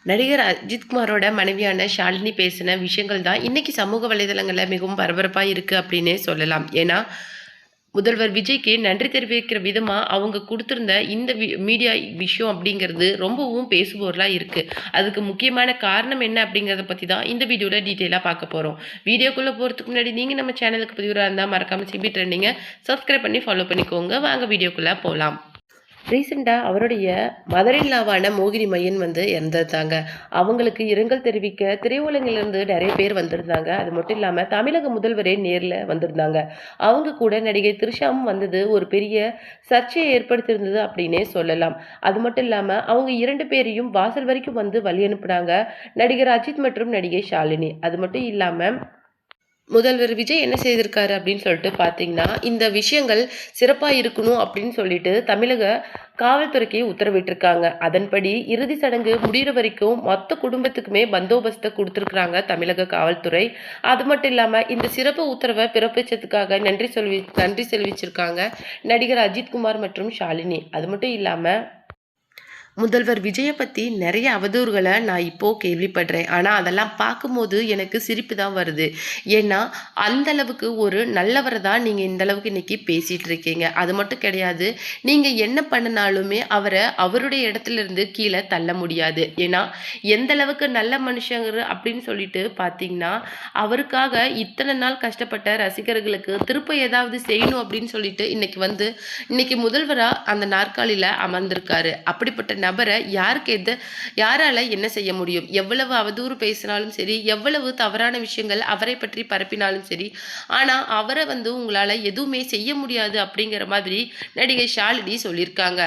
நடிகர் அஜித்குமாரோட மனைவியான ஷாலினி பேசின விஷயங்கள் தான் இன்னைக்கு சமூக வலைதளங்களில் மிகவும் பரபரப்பாக இருக்குது அப்படின்னே சொல்லலாம். ஏன்னா முதல்வர் விஜய்க்கு நன்றி தெரிவிக்கிற விதமாக அவங்க கொடுத்துருந்த இந்த மீடியா விஷயம் அப்படிங்கிறது ரொம்பவும் பேசுபொருளாக இருக்குது. அதுக்கு முக்கியமான காரணம் என்ன அப்படிங்கிறத பற்றி தான் இந்த வீடியோவில் டீட்டெயிலாக பார்க்க போகிறோம். வீடியோக்குள்ளே போகிறதுக்கு முன்னாடி நீங்கள் நம்ம சேனலுக்கு பதிவாக இருந்தால் மறக்காமல் சிபி ட்ரெண்டிங்கை சப்ஸ்கிரைப் பண்ணி ஃபாலோ பண்ணிக்கோங்க. வாங்க வீடியோக்குள்ளே போகலாம். ரீசெண்டாக அவருடைய மதரில்லாவான மோகினி மையன் இறந்துருந்தாங்க. அவங்களுக்கு இரங்கல் தெரிவிக்க திரையுலகிலிருந்து நிறைய பேர் வந்திருந்தாங்க. அது மட்டும் இல்லாமல் தமிழக முதல்வரே நேரில் வந்திருந்தாங்க. அவங்க கூட நடிகை த்ரிஷாவும் வந்தது ஒரு பெரிய சர்ச்சையை ஏற்படுத்தியிருந்தது அப்படின்னே சொல்லலாம். அது மட்டும் இல்லாமல் அவங்க 2 பேரையும் வாசல் வரைக்கும் வழி அனுப்புனாங்க நடிகர் அஜித் மற்றும் நடிகை ஷாலினி. அது மட்டும் இல்லாமல் முதல்வர் விஜய் என்ன செய்திருக்காரு அப்படின்னு சொல்லிட்டு பார்த்தீங்கன்னா, இந்த விஷயங்கள் சிறப்பாக இருக்கணும் அப்படின்னு சொல்லிட்டு தமிழக காவல்துறைக்கு உத்தரவிட்டிருக்காங்க. அதன்படி இறுதி சடங்கு முடிகிற வரைக்கும் மொத்த குடும்பத்துக்குமே பந்தோபஸ்தை கொடுத்துருக்குறாங்க தமிழக காவல்துறை. அது மட்டும் இல்லாமல் இந்த சிறப்பு உத்தரவை பிறப்பிச்சதுக்காக நன்றி செலுத்திச்சிருக்காங்க நடிகர் அஜித்குமார் மற்றும் ஷாலினி. அது மட்டும் இல்லாமல் முதல்வர் விஜயை பற்றி நிறைய அவதூறுகளை நான் இப்போது கேள்விப்படுறேன். ஆனால் அதெல்லாம் பார்க்கும்போது எனக்கு சிரிப்பு தான் வருது. ஏன்னா அந்த அளவுக்கு ஒரு நல்லவரை தான் நீங்கள் இந்த அளவுக்கு இன்றைக்கி பேசிகிட்டு இருக்கீங்க. அது மட்டும் கிடையாது, நீங்கள் என்ன பண்ணினாலுமே அவரை அவருடைய இடத்துல இருந்து கீழே தள்ள முடியாது. ஏன்னா எந்த அளவுக்கு நல்ல மனுஷங்க அப்படின்னு சொல்லிட்டு பார்த்தீங்கன்னா, அவருக்காக இத்தனை நாள் கஷ்டப்பட்ட ரசிகர்களுக்கு திருப்ப ஏதாவது செய்யணும் அப்படின்னு சொல்லிட்டு இன்னைக்கு முதல்வராக அந்த நாற்காலியில் அமர்ந்திருக்காரு. அப்படிப்பட்ட நபரை யாரால என்ன செய்ய முடியும்? எவ்வளவு அவதூறு பேசினாலும் சரி, எவ்வளவு தவறான விஷயங்கள் அவரை பற்றி பரப்பினாலும் சரி, ஆனா அவரை உங்களால எதுவுமே செய்ய முடியாது அப்படிங்கிற மாதிரி நடிகை ஷாலினி சொல்லியிருக்காங்க.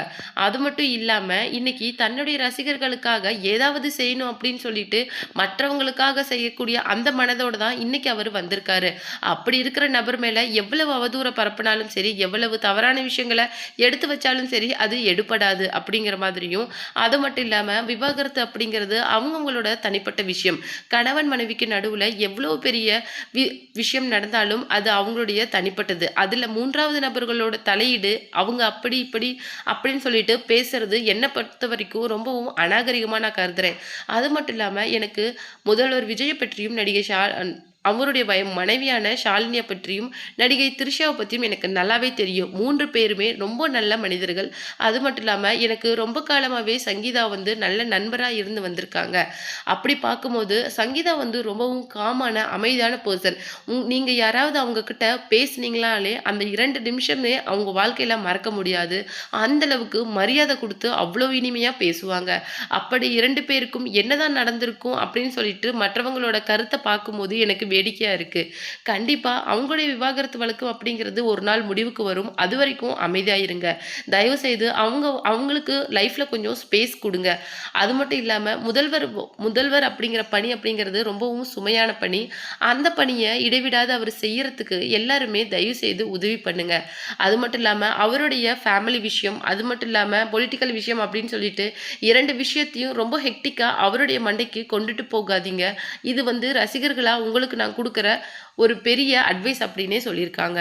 அது மட்டும் இல்லாம இன்னைக்கு தன்னுடைய ரசிகர்களுக்காக ஏதாவது செய்யணும் அப்படின்னு சொல்லிட்டு மற்றவங்களுக்காக செய்யக்கூடிய அந்த மனதோட தான் இன்னைக்கு அவர் வந்திருக்காரு. அப்படி இருக்கிற நபர் மேல எவ்வளவு அவதூற பரப்பினாலும் சரி, எவ்வளவு தவறான விஷயங்களை எடுத்து வச்சாலும் சரி, அது எடுபடாது அப்படிங்கிற மாதிரியும். அது மட்டும் இல்லாமல் விவாகரத்து அப்படிங்கிறது அவங்கவுங்களோட தனிப்பட்ட விஷயம். கணவன் மனைவிக்கு நடுவில் எவ்வளோ பெரிய விஷயம் நடந்தாலும் அது அவங்களுடைய தனிப்பட்டது. அதில் 3வது நபர்களோட தலையீடு அவங்க அப்படி இப்படி அப்படின்னு சொல்லிட்டு பேசுறது என்னை பொறுத்த வரைக்கும் ரொம்பவும் அநாகரிகமாக நான் கருதுறேன். அது மட்டும் இல்லாமல் எனக்கு முதல்வர் விஜயை பற்றியும் நடிகை அவருடைய மனைவியான ஷாலினியை பற்றியும் நடிகை த்ரிஷாவை பற்றியும் எனக்கு நல்லாவே தெரியும். 3 பேருமே ரொம்ப நல்ல மனிதர்கள். அது மட்டும் இல்லாமல் எனக்கு ரொம்ப காலமாகவே சங்கீதா நல்ல நண்பராக இருந்து வந்திருக்காங்க. அப்படி பார்க்கும்போது சங்கீதா ரொம்பவும் காமான அமைதியான பர்சன். நீங்கள் யாராவது அவங்க கிட்ட பேசுனீங்களாலே அந்த 2 நிமிஷமே அவங்க வாழ்க்கையில் மறக்க முடியாது. அந்தளவுக்கு மரியாதை கொடுத்து அவ்வளோ இனிமையாக பேசுவாங்க. அப்படி 2 பேருக்கும் என்னதான் நடந்திருக்கும் அப்படின்னு சொல்லிட்டு மற்றவங்களோட கருத்தை பார்க்கும்போது எனக்கு வேடிக்கையா இருக்கு. கண்டிப்பா அவங்களுடைய விவாகரத்து வழக்கு அப்படிங்கிறது ஒரு நாள் முடிவுக்கு வரும். அது வரைக்கும் அமைதியா இருங்க. தயவு செய்து அவங்களுக்கு லைஃப்ல கொஞ்சம் ஸ்பேஸ் கொடுங்க. அது மட்டும் இல்லாம முதல்வர் அப்படிங்கிற பணி அப்படிங்கிறது ரொம்பவும் சுமையான பணி. அந்த பணியை இடைவிடாத அவர் செய்யறதுக்கு எல்லாருமே தயவு செய்து உதவி பண்ணுங்க. அது மட்டும் இல்லாம அவருடைய ஃபேமிலி விஷயம், அது மட்டும் இல்லாம பொலிட்டிக்கல் விஷயம் அப்படின்னு சொல்லிட்டு 2 விஷயத்தையும் ரொம்ப ஹெக்டிக்கா அவருடைய மண்டைக்கு கொண்டுட்டு போகாதீங்க. இது ரசிகர்களா உங்களுக்கு நான் கொடுக்குற ஒரு பெரிய அட்வைஸ் அப்படின்னே சொல்லியிருக்காங்க.